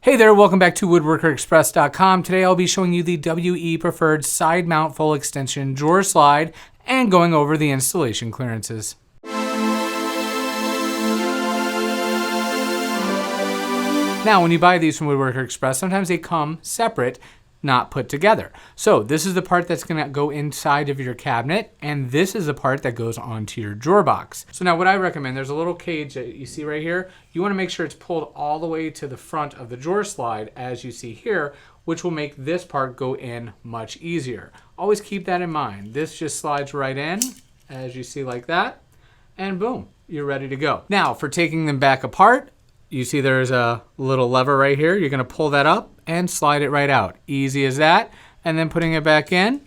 Hey there, welcome back to Express.com. Today I'll be showing you the WE Preferred Side Mount Full Extension Drawer Slide and going over the installation clearances. Now, when you buy these from Woodworker Express, sometimes they come separate, not put together. So this is the part that's going to go inside of your cabinet, and this is the part that goes onto your drawer box. So now what I recommend, there's a little cage that you see right here. You want to make sure it's pulled all the way to the front of the drawer slide, as you see here, which will make this part go in much easier. Always keep that in mind. This just slides right in, as you see like that, and boom, you're ready to go. Now, for taking them back apart, you see there's a little lever right here. You're going to pull that up and slide it right out. Easy as that. And then putting it back in.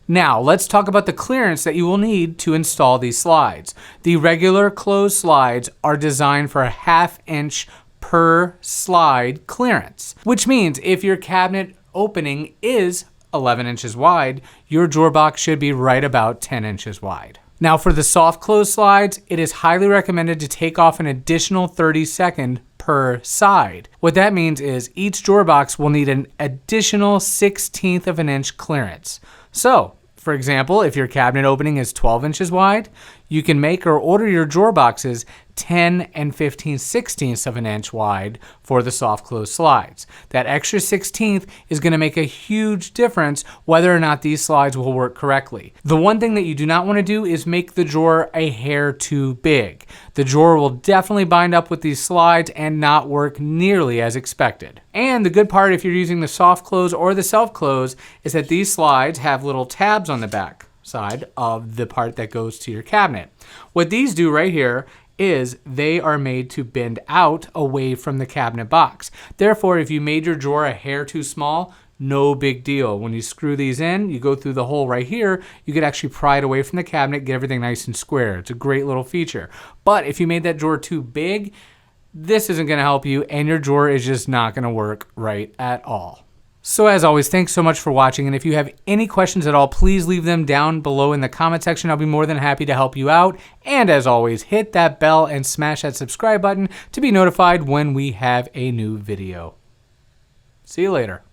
Now, let's talk about the clearance that you will need to install these slides. The regular closed slides are designed for a 1/2 inch per slide clearance, which means if your cabinet opening is 11 inches wide, your drawer box should be right about 10 inches wide. Now for the soft close slides, it is highly recommended to take off an additional 30-second per side. What that means is each drawer box will need an additional 1/16 of an inch clearance. So, for example, if your cabinet opening is 12 inches wide, you can make or order your drawer boxes 10 and 15/16 of an inch wide for the soft close slides. That extra 1/16 is going to make a huge difference whether or not these slides will work correctly. The one thing that you do not want to do is make the drawer a hair too big. The drawer will definitely bind up with these slides and not work nearly as expected. And the good part, if you're using the soft close or the self close, is that these slides have little tabs on the back side of the part that goes to your cabinet. What these do right here is they are made to bend out away from the cabinet box. Therefore, if you made your drawer a hair too small, no big deal. When you screw these in, you go through the hole right here, you could actually pry it away from the cabinet, get everything nice and square. It's a great little feature. But if you made that drawer too big, this isn't gonna help you and your drawer is just not gonna work right at all. So as always, thanks so much for watching, and if you have any questions at all, please leave them down below in the comment section. I'll be more than happy to help you out. And as always, hit that bell and smash that subscribe button to be notified when we have a new video. See you later.